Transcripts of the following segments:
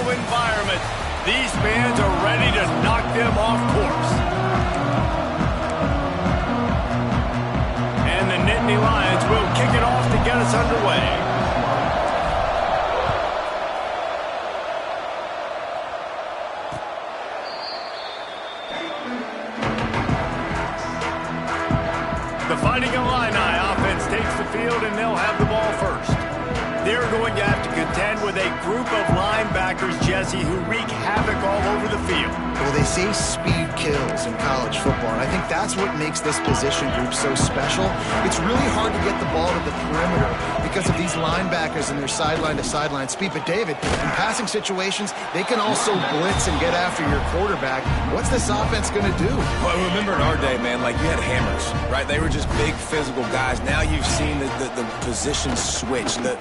hostile environment. These fans are ready to knock them off course. And the Nittany Lions will kick it off to get us underway. The Fighting Illini offense takes the field, and they'll have the ball first. They're going to have to contend with a group of linebackers, Jesse, who wreak havoc all over the field. Well, they say speed kills in college football, and I think that's what makes this position group so special. It's really hard to get the ball to the perimeter because of these linebackers and their sideline-to-sideline speed. But, David, in passing situations, they can also blitz and get after your quarterback. What's this offense going to do? Well, remember in our day, man, like you had hammers, right? They were just big physical guys. Now you've seen the position switch. The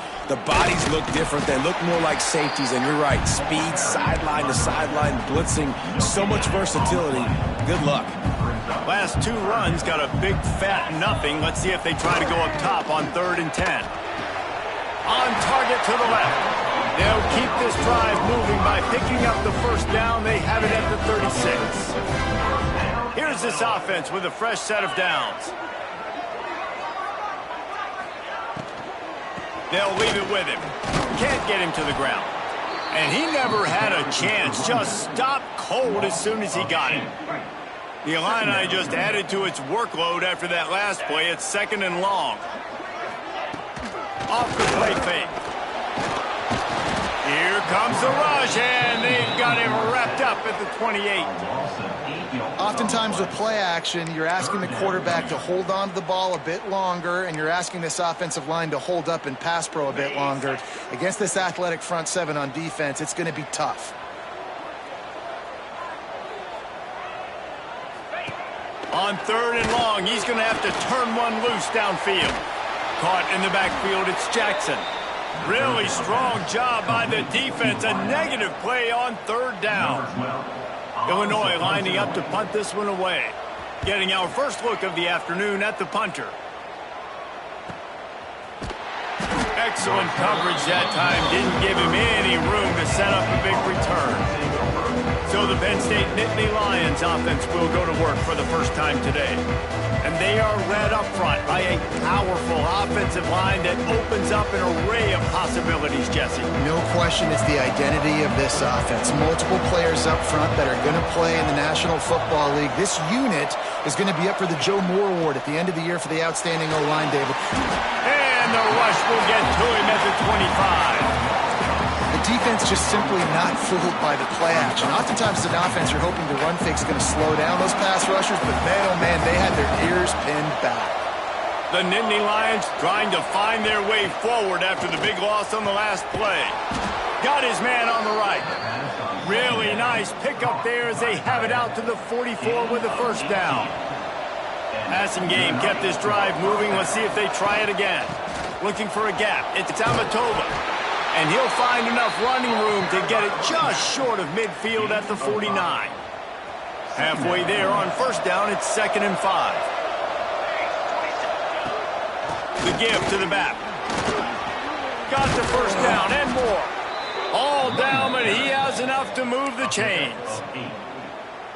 bodies look different. They look more like safeties, and you're right. Speed, sideline to sideline, blitzing, so much versatility. Good luck. Last two runs got a big fat nothing. Let's see if they try to go up top on 3rd and 10. On target to the left. They'll keep this drive moving by picking up the first down. They have it at the 36. Here's this offense with a fresh set of downs. They'll leave it with him. Can't get him to the ground. And he never had a chance. Just stopped cold as soon as he got it. The Illini just added to its workload after that last play. It's 2nd and long. Off the play fake. Here comes the rush, and they've got him wrapped up at the 28. Oftentimes with play action, you're asking the quarterback to hold on to the ball a bit longer, and you're asking this offensive line to hold up and pass pro a bit longer. Against this athletic front seven on defense, it's going to be tough. On 3rd and long, he's going to have to turn one loose downfield. Caught in the backfield, it's Jackson. Really strong job by the defense. A negative play on 3rd down. Illinois lining up to punt this one away. Getting our first look of the afternoon at the punter. Excellent coverage that time. Didn't give him any room to set up a big return. So the Penn State Nittany Lions offense will go to work for the first time today. And they are led up front by a powerful offensive line that opens up an array of possibilities, Jesse. No question it's the identity of this offense. Multiple players up front that are going to play in the National Football League. This unit is going to be up for the Joe Moore Award at the end of the year for the outstanding O-line, David. And the rush will get to him at the 25. The defense just simply not fooled by the play action. Oftentimes, as an offense, you're hoping the run fake's going to slow down those pass rushers, but man, oh man, they had their ears pinned back. The Nittany Lions trying to find their way forward after the big loss on the last play. Got his man on the right. Really nice pickup there as they have it out to the 44 with the first down. Passing game kept this drive moving. Let's see if they try it again. Looking for a gap. It's Amatova. And he'll find enough running room to get it just short of midfield at the 49. Halfway there on first down, it's 2nd and 5. The give to the back. Got the first down and more. All down, but he has enough to move the chains.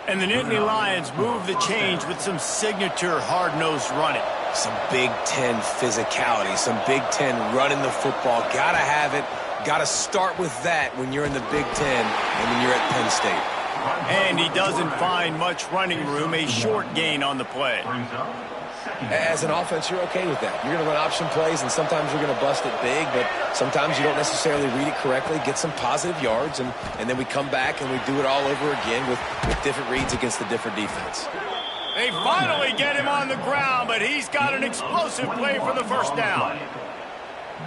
And the Nittany Lions move the chains with some signature hard-nosed running. Some Big Ten physicality, some Big Ten running the football. Gotta have it. Gotta start with that when you're in the Big Ten and when you're at Penn State. And he doesn't find much running room, a short gain on the play. As an offense, you're okay with that. You're going to run option plays, and sometimes you're going to bust it big, but sometimes you don't necessarily read it correctly, get some positive yards, and then we come back and we do it all over again with different reads against the different defense. They finally get him on the ground, but he's got an explosive play for the first down.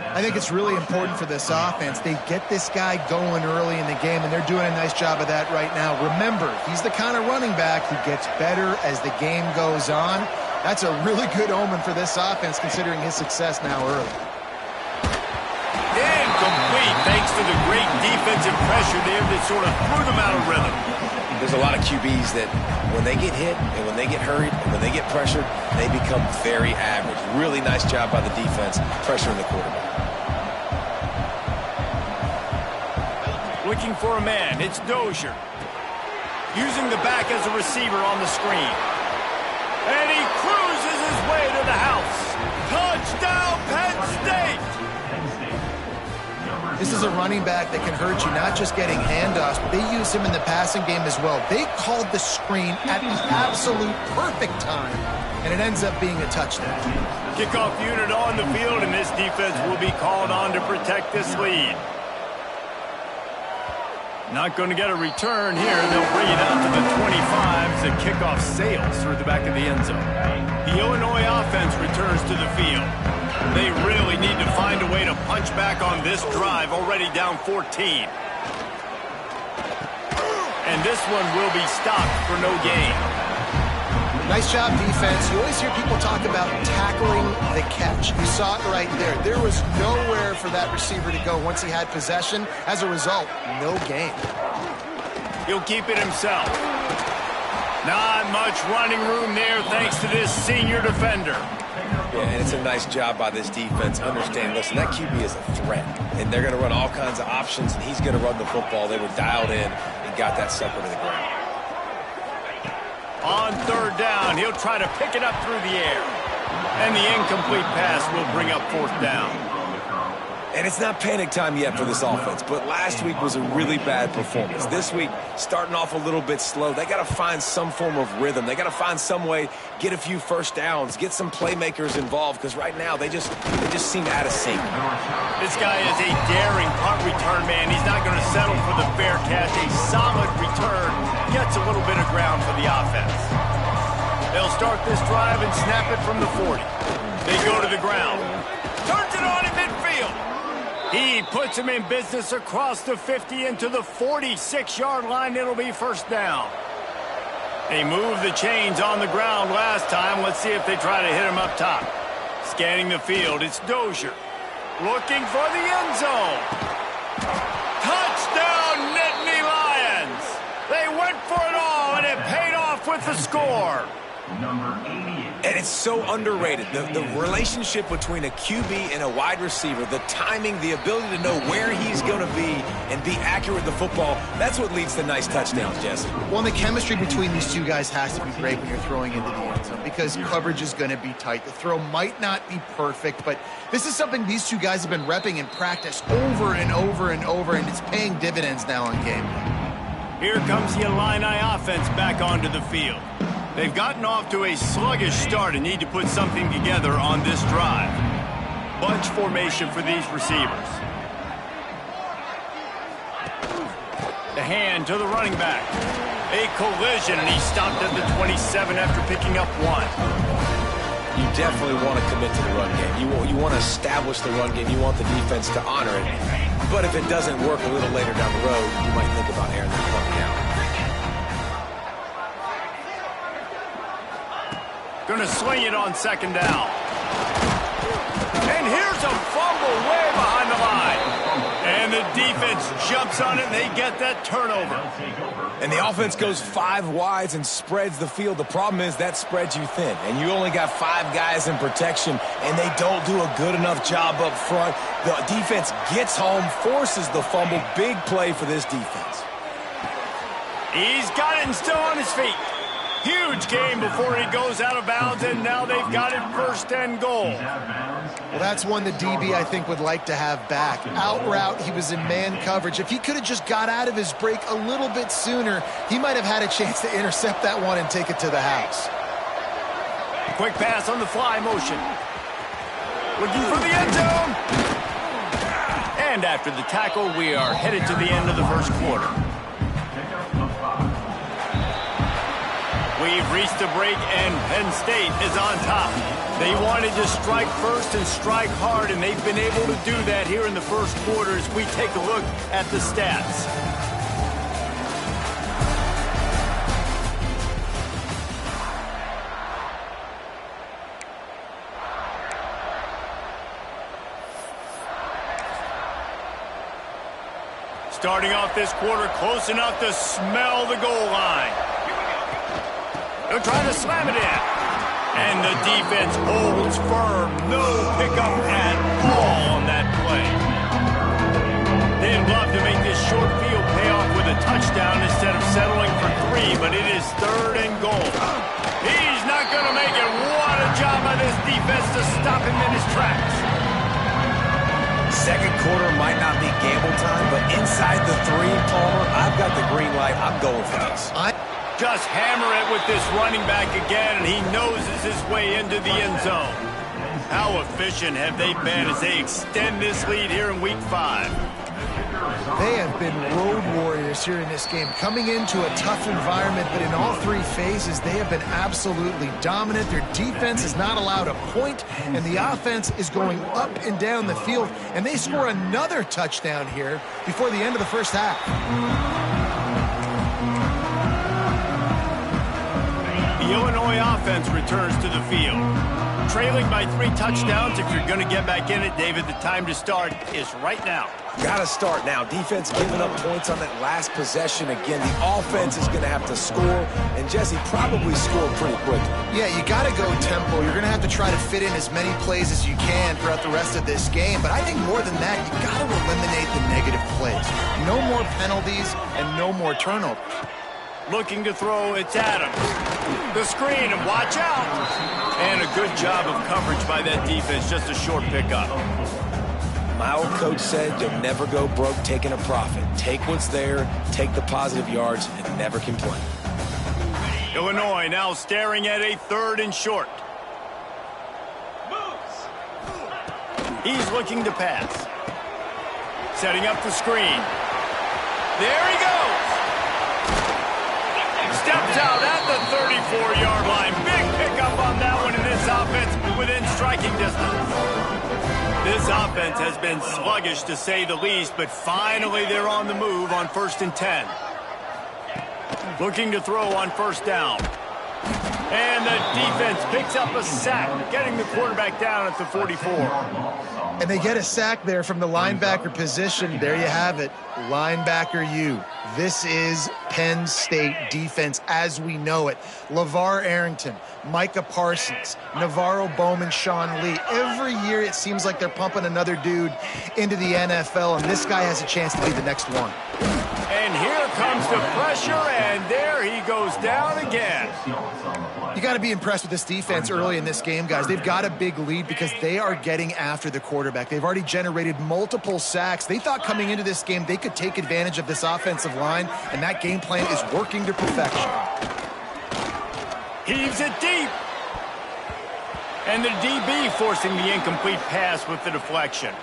I think it's really important for this offense. They get this guy going early in the game, and they're doing a nice job of that right now. Remember, he's the kind of running back who gets better as the game goes on. That's a really good omen for this offense, considering his success now early. Incomplete, thanks to the great defensive pressure there that sort of threw them out of rhythm. There's a lot of QBs that when they get hit and when they get hurried and when they get pressured, they become very average. Really nice job by the defense pressuring the quarterback. looking for a man. It's Dozier. Using the back as a receiver on the screen. And he cruises his way to the house. Touchdown, Penn State! This is a running back that can hurt you, not just getting handoffs, but they use him in the passing game as well. They called the screen at the absolute perfect time, and it ends up being a touchdown. Kickoff unit on the field, and this defense will be called on to protect this lead. Not going to get a return here. They'll bring it out to the 25 as the kickoff sails through the back of the end zone. The Illinois offense returns to the field. They really need to find a way to punch back on this drive, already down 14. And this one will be stopped for no gain. Nice job, defense. You always hear people talk about tackling the catch. You saw it right there. There was nowhere for that receiver to go once he had possession. As a result, no gain. He'll keep it himself. Not much running room there thanks to this senior defender. Yeah, and it's a nice job by this defense. Understand, listen, that QB is a threat, and they're going to run all kinds of options, and he's going to run the football. They were dialed in and got that sucker to the ground. On third down, he'll try to pick it up through the air. And the incomplete pass will bring up fourth down. And it's not panic time yet for this offense, but last week was a really bad performance. This week, starting off a little bit slow. They got to find some form of rhythm. They got to find some way, get a few first downs, get some playmakers involved, because right now they just seem out of sync. This guy is a daring punt return man. He's not going to settle for the fair catch. A solid return gets a little bit of ground for the offense. They'll start this drive and snap it from the 40. They go to the ground. Turns it on in midfield. He puts him in business across the 50 into the 46-yard line. It'll be first down. They moved the chains on the ground last time. Let's see if they try to hit him up top. Scanning the field, it's Dozier. Looking for the end zone. Touchdown, Nittany Lions. They went for it all, and it paid off with the score. And it's so underrated. The relationship between a QB and a wide receiver, the timing, the ability to know where he's going to be and be accurate with the football, that's what leads to nice touchdowns, Jesse. Well, the chemistry between these two guys has to be great when you're throwing into the end zone because coverage is going to be tight. The throw might not be perfect, but this is something these two guys have been repping in practice over and over and over, and it's paying dividends now on game day. Here comes the Illini offense back onto the field. They've gotten off to a sluggish start and need to put something together on this drive. Bunch formation for these receivers. The hand to the running back. A collision, and he stopped at the 27 after picking up one. You definitely want to commit to the run game. You want to establish the run game. You want the defense to honor it. But if it doesn't work a little later down the road, you might think about airing that punt out. Going to swing it on second down. And here's a fumble way behind the line. And the defense jumps on it, and they get that turnover. And the offense goes 5 wides and spreads the field. The problem is that spreads you thin. And you only got 5 guys in protection, and they don't do a good enough job up front. The defense gets home, forces the fumble. Big play for this defense. He's got it and still on his feet. Huge game before he goes out of bounds, and now they've got it first and goal. Well, that's one the DB, I think, would like to have back. Out route, he was in man coverage. If he could have just got out of his break a little bit sooner, he might have had a chance to intercept that one and take it to the house. Quick pass on the fly motion. Looking for the end zone. And after the tackle, we are headed to the end of the first quarter. We've reached the break, and Penn State is on top. They wanted to strike first and strike hard, and they've been able to do that here in the first quarter as we take a look at the stats. Starting off this quarter close enough to smell the goal line. They're trying to slam it in. And the defense holds firm. No pickup at all on that play. They'd love to make this short field pay off with a touchdown instead of settling for 3, but it is 3rd and goal. He's not going to make it. What a job by this defense to stop him in his tracks. Second quarter might not be gamble time, but inside the 3, Palmer, I've got the green light. I'm going for this. Just hammer it with this running back again, and he noses his way into the end zone. How efficient have they been as they extend this lead here in Week 5? They have been road warriors here in this game, coming into a tough environment, but in all 3 phases, they have been absolutely dominant. Their defense is not allowed a point, and the offense is going up and down the field, and they score another touchdown here before the end of the first half. The Illinois offense returns to the field. Trailing by 3 touchdowns, if you're going to get back in it, David, the time to start is right now. Got to start now. Defense giving up points on that last possession. Again, the offense is going to have to score, and Jesse probably score pretty quickly. Yeah, you got to go tempo. You're going to have to try to fit in as many plays as you can throughout the rest of this game. But I think more than that, you got to eliminate the negative plays. No more penalties and no more turnovers. Looking to throw, it's Adams. The screen, and watch out. And a good job of coverage by that defense, just a short pickup. My old coach said you'll never go broke taking a profit. Take what's there, take the positive yards, and never complain. Illinois now staring at a 3rd and short. He's looking to pass. Setting up the screen. There he goes. Steps out at the 34-yard line. Big pickup on that one in this offense within striking distance. This offense has been sluggish to say the least, but finally they're on the move on 1st and 10. Looking to throw on 1st down. And the defense picks up a sack, getting the quarterback down at the 44. And they get a sack there from the linebacker position. There you have it, linebacker U. This is Penn State defense as we know it. LeVar Arrington, Micah Parsons, Navarro Bowman, Sean Lee. Every year it seems like they're pumping another dude into the NFL, and this guy has a chance to be the next one. And here comes the pressure, and there he goes down again. You got to be impressed with this defense early in this game, guys. They've got a big lead because they are getting after the quarterback. They've already generated multiple sacks. They thought coming into this game they could take advantage of this offensive line, and that game plan is working to perfection. Heaves it deep. And the DB forcing the incomplete pass with the deflection.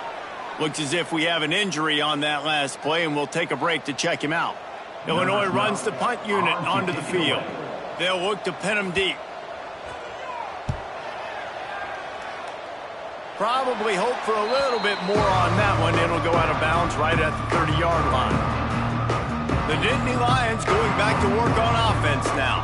Looks as if we have an injury on that last play, and we'll take a break to check him out. Illinois runs the punt unit onto the field. They'll look to pin him deep. Probably hope for a little bit more on that one. It'll go out of bounds right at the 30-yard line. The Nittany Lions going back to work on offense now.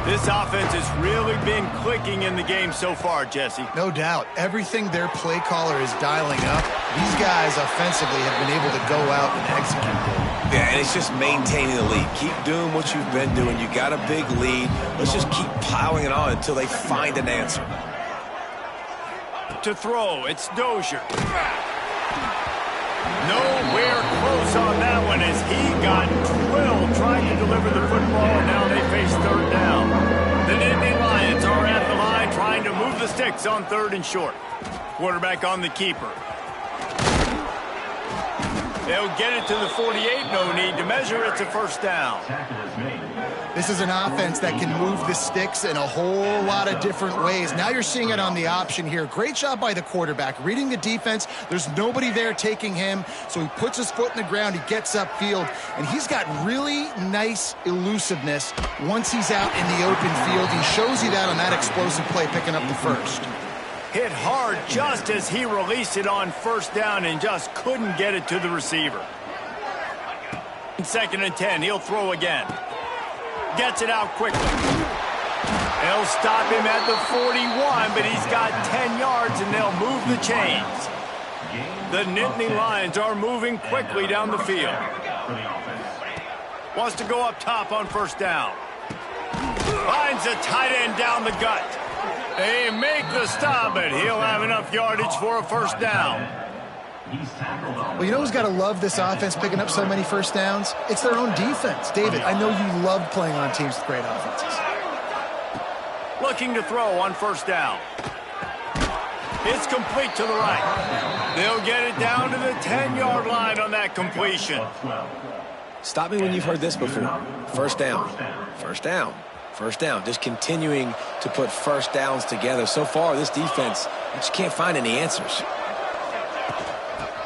This offense has really been clicking in the game so far, Jesse. No doubt. Everything their play caller is dialing up, these guys offensively have been able to go out and execute. Yeah, and it's just maintaining the lead. Keep doing what you've been doing. You got a big lead. Let's just keep piling it on until they find an answer. To throw, it's Dozier. Nowhere close on that one as he got drilled trying to deliver the football, and now they face 3rd down. The Nittany Lions are at the line trying to move the sticks on 3rd and short. Quarterback on the keeper. They'll get it to the 48, no need to measure. It's a 1st down. This is an offense that can move the sticks in a whole lot of different ways. Now you're seeing it on the option here. Great job by the quarterback. Reading the defense, there's nobody there taking him, so he puts his foot in the ground, he gets upfield, and he's got really nice elusiveness once he's out in the open field. He shows you that on that explosive play, picking up the 1st. Hit hard just as he released it on 1st down and just couldn't get it to the receiver. 2nd and 10, he'll throw again. Gets it out quickly. They'll stop him at the 41, but he's got 10 yards and they'll move the chains. The Nittany Lions are moving quickly down the field. Wants to go up top on 1st down. Finds a tight end down the gut. They make the stop, but he'll have enough yardage for a 1st down. Well, you know who's got to love this offense picking up so many first downs? It's their own defense. David, I know you love playing on teams with great offenses. Looking to throw on first down. It's complete to the right. They'll get it down to the 10-yard line on that completion. Stop me when you've heard this before. First down. First down. First down. Just continuing to put first downs together. So far, this defense, I just can't find any answers.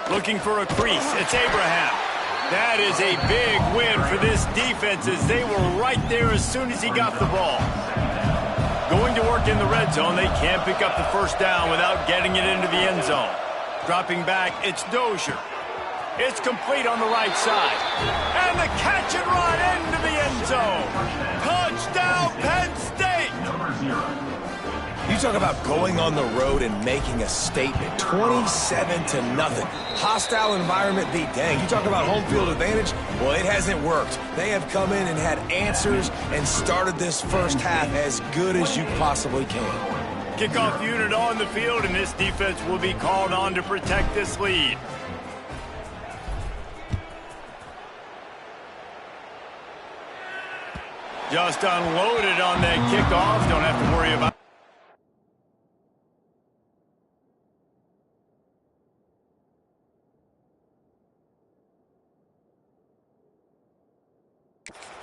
Looking for a crease. It's Abraham. That is a big win for this defense as they were right there as soon as he got the ball. Going to work in the red zone, they can't pick up the first down without getting it into the end zone. Dropping back, it's Dozier. It's complete on the right side. And the catch and run into the end zone. Touchdown, Penn State! You talk about going on the road and making a statement. 27-0. Hostile environment be dang. You talk about home field advantage? Well, it hasn't worked. They have come in and had answers and started this first half as good as you possibly can. Kickoff unit on the field, and this defense will be called on to protect this lead. Just unloaded on that kickoff. Don't have to worry about it.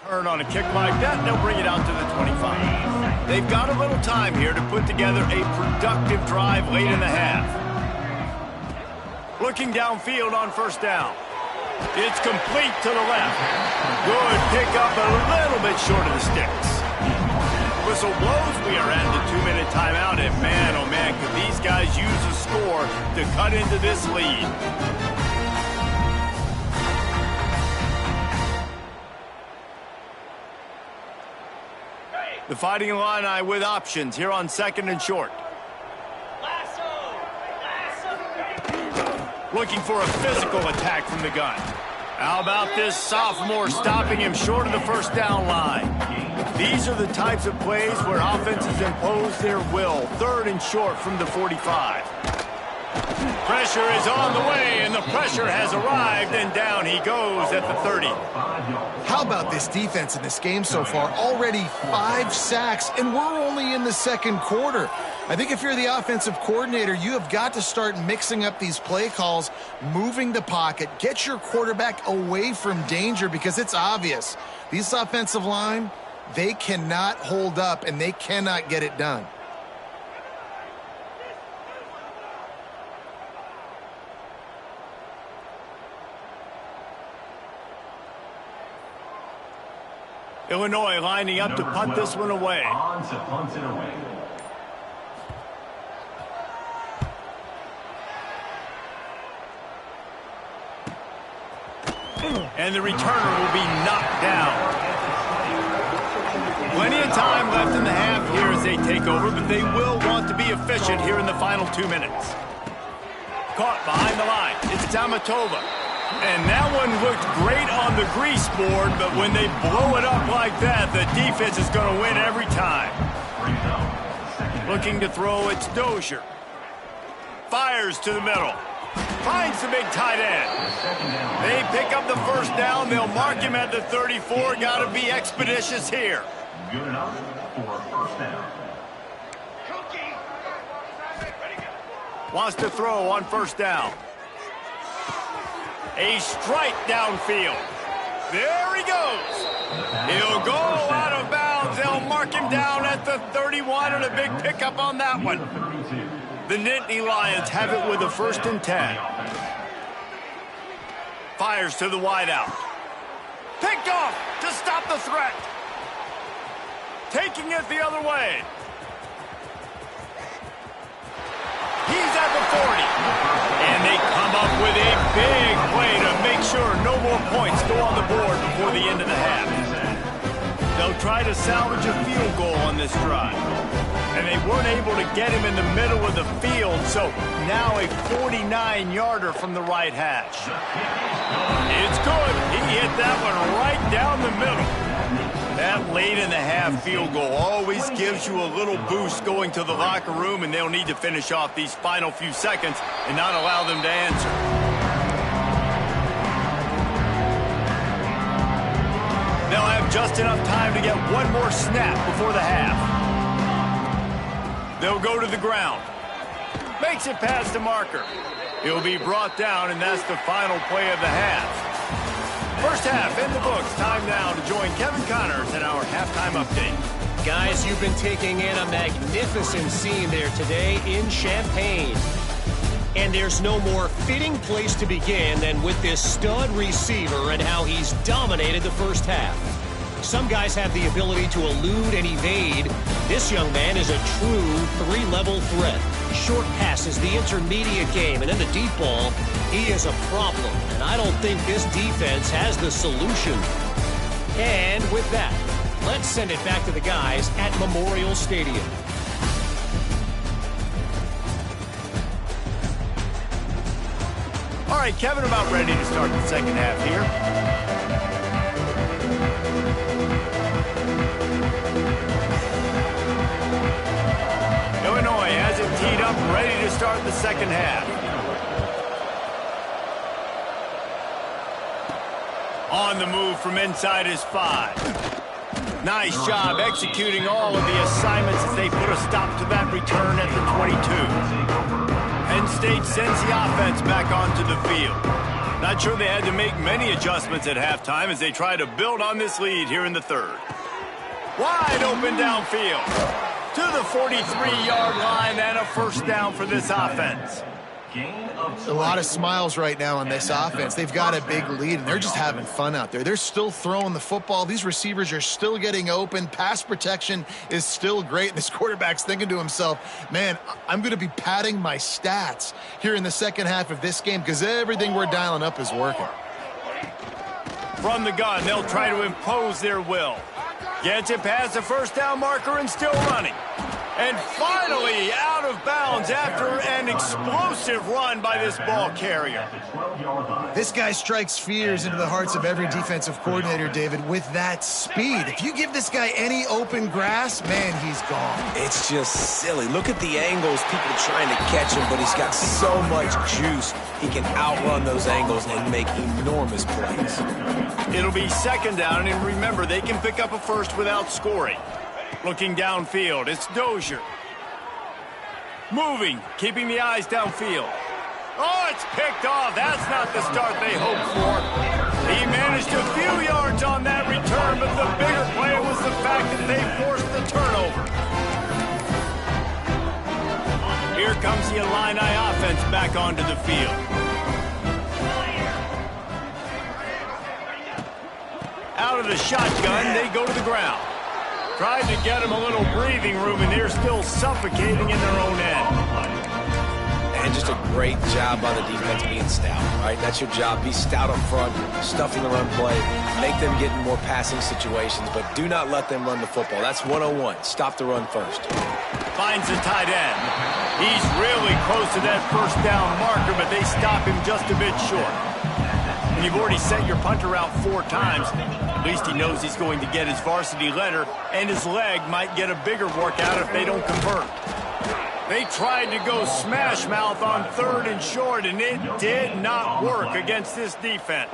Turn on a kick like that, and they'll bring it out to the 25. They've got a little time here to put together a productive drive late in the half. Looking downfield on first down. It's complete to the left. Good pickup, a little bit short of the sticks. Whistle blows. We are at the 2-minute timeout, and man, oh man, could these guys use a score to cut into this lead. The Fighting Illini with options here on second and short. Looking for a physical attack from the gun. How about this sophomore stopping him short of the first down line? These are the types of plays where offenses impose their will. Third and short from the 45. Pressure is on the way, and the pressure has arrived, and down he goes at the 30. How about this defense in this game so far? Already 5 sacks, and we're only in the second quarter. I think if you're the offensive coordinator, you have got to start mixing up these play calls, moving the pocket, get your quarterback away from danger, because it's obvious. These offensive line, they cannot hold up, and they cannot get it done. Illinois lining up to punt this one away. On to punt it away. And the returner will be knocked down. Plenty of time left in the half here as they take over, but they will want to be efficient here in the final 2 minutes. Caught behind the line. It's Tamatova. And that one looked great on the grease board, but when they blow it up like that, the defense is going to win every time. Looking to throw, it's Dozier. Fires to the middle. Finds the big tight end. They pick up the first down. They'll mark him at the 34. Got to be expeditious here. Good enough for first down. Wants to throw on first down. A strike downfield. There he goes. He'll go out of bounds. They'll mark him down at the 31, and a big pickup on that one. The Nittany Lions have it with a 1st and 10. Fires to the wideout. Picked off to stop the threat. Taking it the other way. He's at the 40. And they come up with a big play to make sure no more points go on the board before the end of the half. They'll try to salvage a field goal on this drive. And they weren't able to get him in the middle of the field, so now a 49-yarder from the right hash. It's good. He hit that one right down the middle. That late in the half field goal always gives you a little boost going to the locker room, and they'll need to finish off these final few seconds and not allow them to answer. just enough time to get one more snap before the half. They'll go to the ground. Makes it past the marker. He'll be brought down, and that's the final play of the half. First half in the books. Time now to join Kevin Connors in our halftime update. Guys, you've been taking in a magnificent scene there today in Champaign. And there's no more fitting place to begin than with this stud receiver and how he's dominated the first half. Some guys have the ability to elude and evade. This young man is a true three-level threat. Short passes, the intermediate game, and then the deep ball, he is a problem. And I don't think this defense has the solution. And with that, let's send it back to the guys at Memorial Stadium. All right, Kevin, about ready to start the second half here. Illinois has it teed up, ready to start the second half. On the move from inside his 5. Nice job executing all of the assignments as they put a stop to that return at the 22. Penn State sends the offense back onto the field. Not sure they had to make many adjustments at halftime as they try to build on this lead here in the third. Wide open downfield to the 43-yard line, and a first down for this offense. A lot of smiles right now on this offense. They've got a big lead, and they're just having fun out there. They're still throwing the football. These receivers are still getting open. Pass protection is still great. This quarterback's thinking to himself, man, I'm going to be padding my stats here in the second half of this game because everything we're dialing up is working. From the gun, they'll try to impose their will. Gets it past the first down marker and still running. And finally out of bounds after an explosive run by this ball carrier. This guy strikes fears into the hearts of every defensive coordinator, David, with that speed. If you give this guy any open grass, man, he's gone. It's just silly. Look at the angles, people trying to catch him, but he's got so much juice. He can outrun those angles and make enormous plays. It'll be second down, and remember, they can pick up a first without scoring. Looking downfield, it's Dozier. Moving, keeping the eyes downfield. Oh, it's picked off. That's not the start they hoped for. He managed a few yards on that return, but the bigger play was the fact that they forced the turnover. Here comes the Illini offense back onto the field. Out of the shotgun, they go to the ground. Tried to get him a little breathing room, and they're still suffocating in their own end. And just a great job by the defense being stout, right? That's your job. Be stout up front, stuffing the run play, make them get in more passing situations, but do not let them run the football. That's 101. Stop the run first. Finds the tight end. He's really close to that first down marker, but they stop him just a bit short. When you've already sent your punter out 4 times, at least he knows he's going to get his varsity letter, and his leg might get a bigger workout if they don't convert. They tried to go smash mouth on 3rd and short, and it did not work against this defense.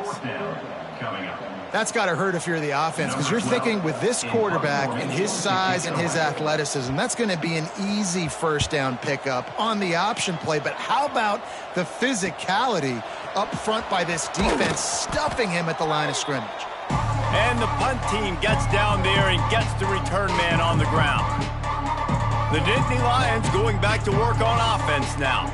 That's got to hurt if you're the offense, because you're thinking with this quarterback and his size and his athleticism, that's going to be an easy first down pickup on the option play. But how about the physicality up front by this defense, stuffing him at the line of scrimmage? And the punt team gets down there and gets the return man on the ground. The Nittany Lions going back to work on offense now.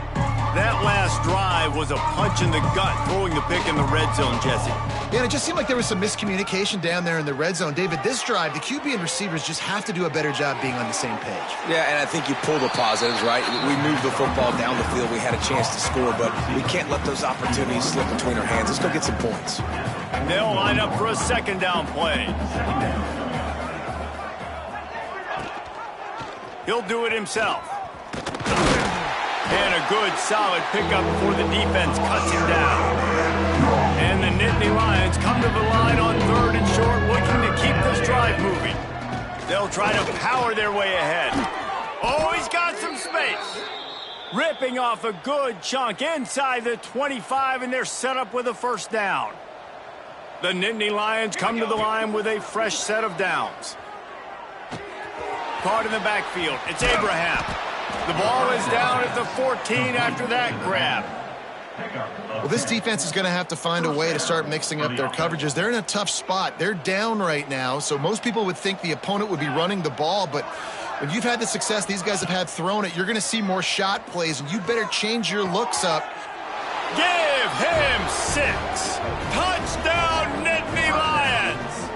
That last drive was a punch in the gut, throwing the pick in the red zone, Jesse. Yeah, and it just seemed like there was some miscommunication down there in the red zone. David, this drive, the QB and receivers just have to do a better job being on the same page. Yeah, and I think you pull the positives, right? We moved the football down the field. We had a chance to score, but we can't let those opportunities slip between our hands. Let's go get some points. They'll line up for a second down play. He'll do it himself. And a good, solid pickup before the defense cuts him down. And the Nittany Lions come to the line on 3rd and short, looking to keep this drive moving. They'll try to power their way ahead. Oh, he's got some space. Ripping off a good chunk inside the 25, and they're set up with a first down. The Nittany Lions come to the line with a fresh set of downs. Card in the backfield. It's Abraham. The ball is down at the 14 after that grab. Well, this defense is going to have to find a way to start mixing up their coverages. They're in a tough spot. They're down right now, so most people would think the opponent would be running the ball, but when you've had the success these guys have had throwing it, you're going to see more shot plays, and you better change your looks up. Give him 6. Touchdown, Nittany Lions!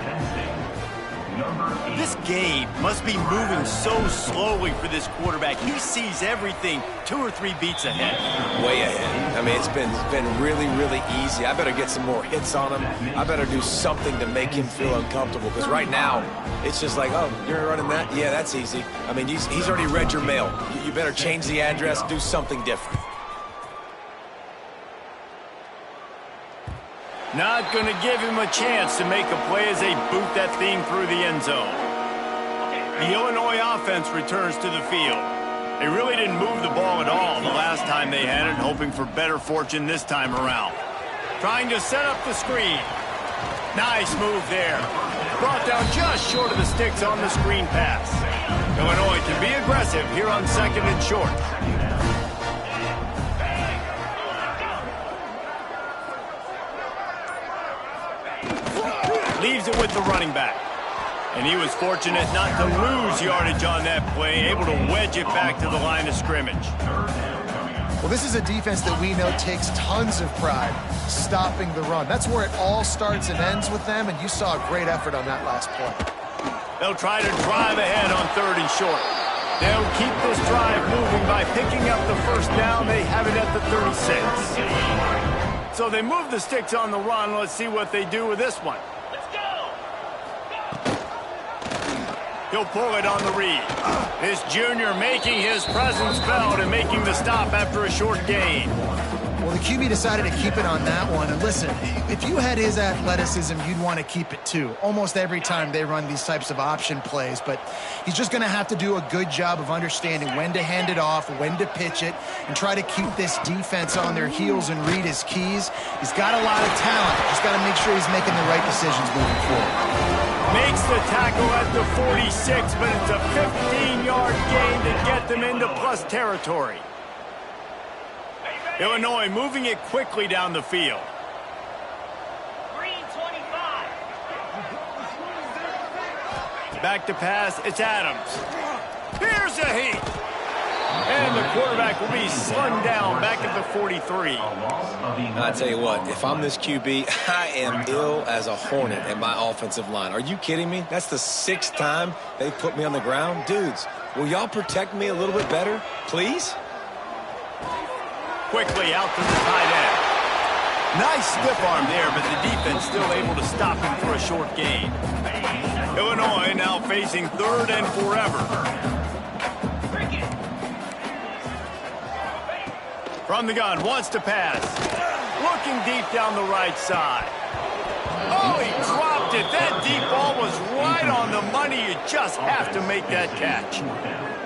This game must be moving so slowly for this quarterback. He sees everything 2 or 3 beats ahead. Way ahead. I mean, it's been really, really easy. I better get some more hits on him. I better do something to make him feel uncomfortable, because right now, it's just like, oh, you're running that? Yeah, that's easy. I mean, he's already read your mail. You better change the address, do something different. Not going to give him a chance to make a play as they boot that thing through the end zone. The Illinois offense returns to the field. They really didn't move the ball at all the last time they had it, hoping for better fortune this time around. Trying to set up the screen. Nice move there. Brought down just short of the sticks on the screen pass. Illinois can be aggressive here on 2nd and short. Leaves it with the running back. And he was fortunate not to lose yardage on that play, able to wedge it back to the line of scrimmage. Well, this is a defense that we know takes tons of pride stopping the run. That's where it all starts and ends with them, and you saw a great effort on that last play. They'll try to drive ahead on 3rd and short. They'll keep this drive moving by picking up the first down. They have it at the 36. So they move the sticks on the run. Let's see what they do with this one. He'll pull it on the read. This junior making his presence felt and making the stop after a short gain. Well, the QB decided to keep it on that one. And listen, if you had his athleticism, you'd want to keep it too. Almost every time they run these types of option plays. But he's just going to have to do a good job of understanding when to hand it off, when to pitch it, and try to keep this defense on their heels and read his keys. He's got a lot of talent. Just got to make sure he's making the right decisions moving forward. Makes the tackle at the 46, but it's a 15-yard gain to get them into plus territory. Illinois moving it quickly down the field. Green 25. Back to pass, it's Adams. Here's a heat. And the quarterback will be slung down back at the 43. I tell you what, if I'm this QB, I am ill as a hornet in my offensive line. Are you kidding me? That's the 6th time they've put me on the ground. Dudes, will y'all protect me a little bit better, please? Quickly out to the tight end. Nice stiff arm there, but the defense still able to stop him for a short gain. Illinois now facing 3rd and forever. From the gun, wants to pass. Looking deep down the right side. Oh, he dropped it. That deep ball was right on the money. You just have to make that catch.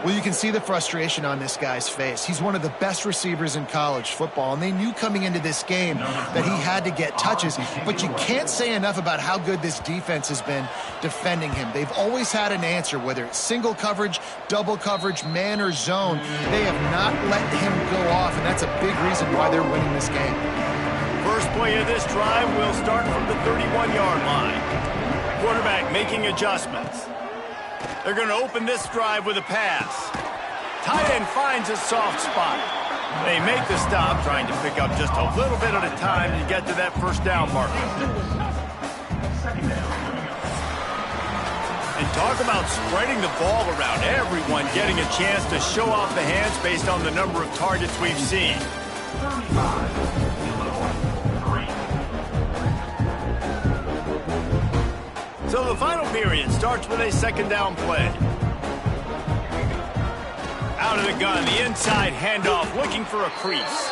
Well, you can see the frustration on this guy's face. He's one of the best receivers in college football, and they knew coming into this game that he had to get touches, but you can't say enough about how good this defense has been defending him. They've always had an answer, whether it's single coverage, double coverage, man or zone. They have not let him go off, and that's a big reason why they're winning this game. First play of this drive will start from the 31-yard line. Quarterback making adjustments. They're going to open this drive with a pass. Tight end finds a soft spot. They make the stop, trying to pick up just a little bit at a time to get to that first down marker. And talk about spreading the ball around. Everyone getting a chance to show off the hands based on the number of targets we've seen. So the final period starts with a 2nd down play. Out of the gun, the inside handoff, looking for a crease.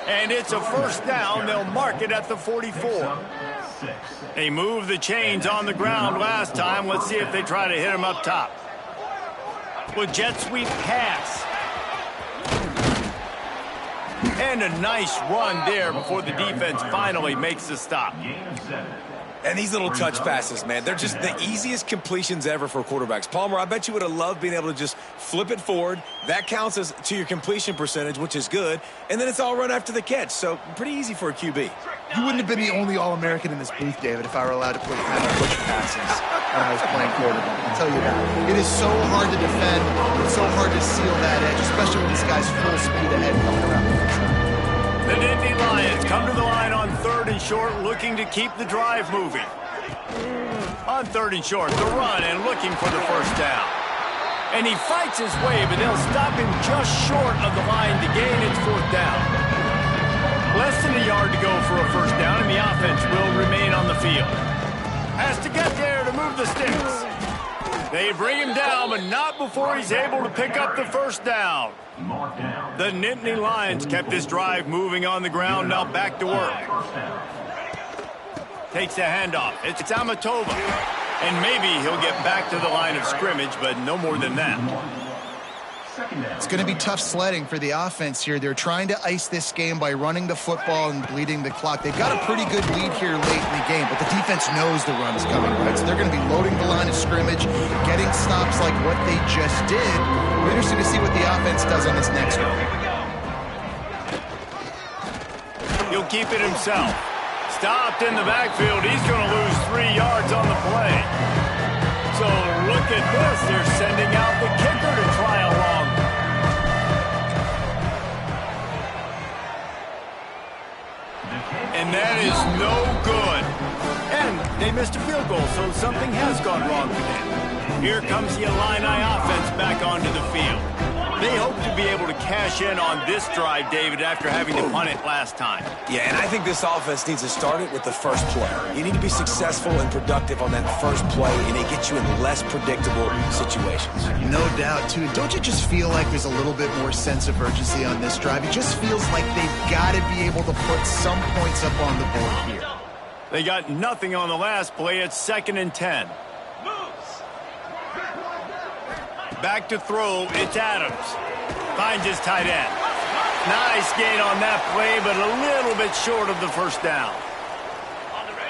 And it's a first down. They'll mark it at the 44. They moved the chains on the ground last time. Let's see if they try to hit him up top. With jet sweep pass. And a nice run there before the defense finally makes the stop. And these little touch passes, man, they're just the easiest completions ever for quarterbacks. Palmer, I bet you would have loved being able to just flip it forward. That counts as to your completion percentage, which is good. And then it's all run after the catch. So pretty easy for a QB. You wouldn't have been the only All-American in this booth, David, if I were allowed to play kind of push passes when I was playing quarterback. I'll tell you that. It is so hard to defend. It's so hard to seal that edge, especially when this guy's full speed ahead coming around the outside. The Nittany Lions come to the line on 3rd and short, looking to keep the drive moving. On 3rd and short, the run and looking for the first down. And he fights his way, but they'll stop him just short of the line to gain its 4th down. Less than a yard to go for a first down, and the offense will remain on the field. Has to get there to move the sticks. They bring him down, but not before he's able to pick up the first down. The Nittany Lions kept this drive moving on the ground, now back to work. Takes the handoff. It's Amatova. And maybe he'll get back to the line of scrimmage, but no more than that. It's going to be tough sledding for the offense here. They're trying to ice this game by running the football and bleeding the clock. They've got a pretty good lead here late in the game, but the defense knows the run is coming, right? So they're going to be loading the line of scrimmage, getting stops like what they just did. We're interesting to see what the offense does on this next one. He'll keep it himself. Stopped in the backfield. He's going to lose 3 yards on the play. So look at this. They're sending out the kicker to try a long. And that is no good. And they missed a field goal, so something has gone wrong today. Here comes the Illini offense back onto the field. They hope to be able to cash in on this drive, David, after having to punt it last time. Yeah, and I think this offense needs to start it with the first play. You need to be successful and productive on that first play, and it gets you in less predictable situations. No doubt, too. Don't you just feel like there's a little bit more sense of urgency on this drive? It just feels like they've got to be able to put some points up on the board here. They got nothing on the last play. It's 2nd and 10. Back to throw, it's Adams. Finds his tight end. Nice gain on that play, but a little bit short of the first down.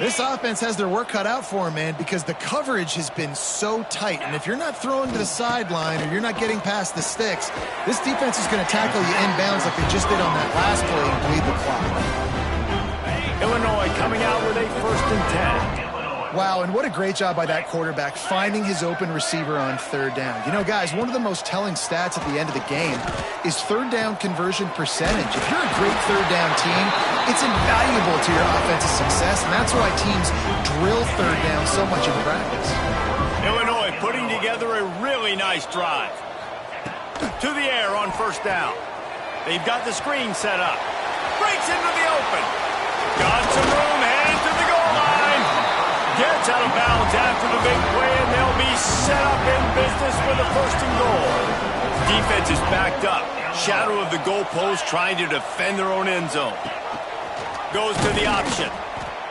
This offense has their work cut out for them, man, because the coverage has been so tight. And if you're not throwing to the sideline or you're not getting past the sticks, this defense is going to tackle you inbounds like they just did on that last play and bleed the clock. Illinois coming out with a 1st and 10. Wow, and what a great job by that quarterback finding his open receiver on 3rd down. You know, guys, one of the most telling stats at the end of the game is 3rd down conversion percentage. If you're a great 3rd down team, it's invaluable to your offensive success, and that's why teams drill 3rd down so much in practice. Illinois putting together a really nice drive. To the air on 1st down. They've got the screen set up. Breaks into the open. Got some room, headed to the goal line. Gets out of bounds after the big play, and they'll be set up in business with a 1st and goal. Defense is backed up. Shadow of the goalpost trying to defend their own end zone. Goes to the option.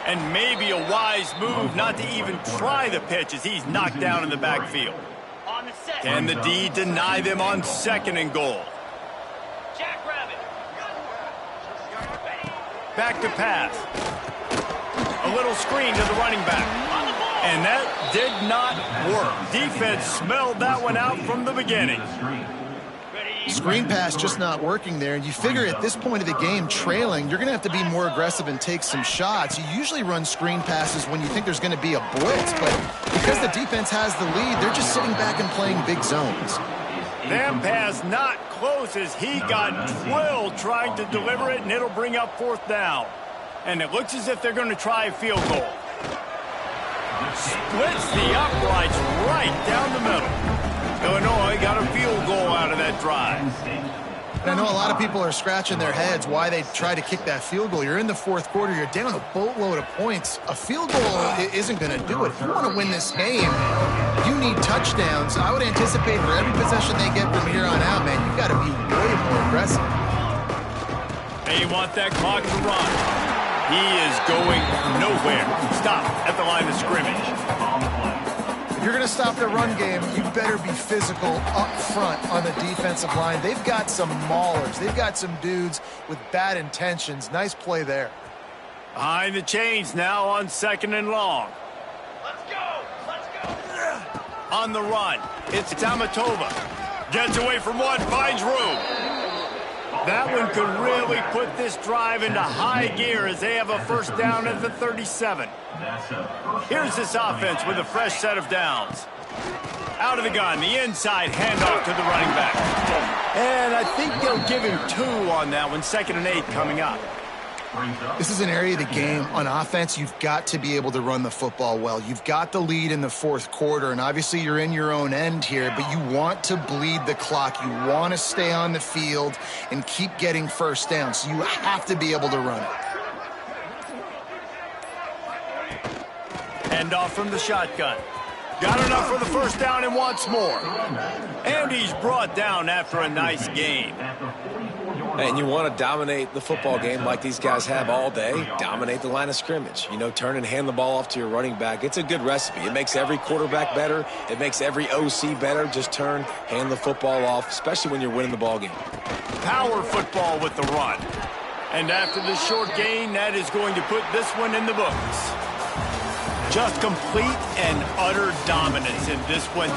And maybe a wise move not to even try the pitch as he's knocked down in the backfield. Can the D deny them on 2nd and goal? Back to pass. A little screen to the running back. And that did not work. Defense smelled that one out from the beginning. Screen pass just not working there. And you figure at this point of the game, trailing, you're going to have to be more aggressive and take some shots. You usually run screen passes when you think there's going to be a blitz. But because the defense has the lead, they're just sitting back and playing big zones. That pass not close as he got drilled trying to deliver it, and it'll bring up 4th down. And it looks as if they're going to try a field goal. Splits the uprights right down the middle. Illinois got a field goal out of that drive. And I know a lot of people are scratching their heads why they try to kick that field goal. You're in the 4th quarter. You're down a boatload of points. A field goal isn't going to do it. If you want to win this game, you need touchdowns. I would anticipate for every possession they get from here on out, man, you've got to be way more aggressive. They want that clock to run. He is going nowhere. Stop at the line of scrimmage. If you're going to stop the run game, you better be physical up front on the defensive line. They've got some maulers. They've got some dudes with bad intentions. Nice play there. Behind the chains now on 2nd and long. Let's go. Let's go. On the run, it's Tamatova. Gets away from one, finds room. That one could really put this drive into high gear as they have a first down at the 37. Here's this offense with a fresh set of downs. Out of the gun, the inside handoff to the running back. And I think they'll give him 2 on that one, 2nd and 8 coming up. This is an area of the game. On offense, you've got to be able to run the football well. You've got the lead in the 4th quarter, and obviously you're in your own end here, but you want to bleed the clock. You want to stay on the field and keep getting first down, so you have to be able to run it. Hand off from the shotgun. Got enough for the first down and wants more. And he's brought down after a nice gain. And you want to dominate the football game like these guys have all day. Dominate the line of scrimmage. You know, turn and hand the ball off to your running back. It's a good recipe. It makes every quarterback better. It makes every OC better. Just turn, hand the football off, especially when you're winning the ball game. Power football with the run. And after the short gain, that is going to put this one in the books. Just complete and utter dominance in this one.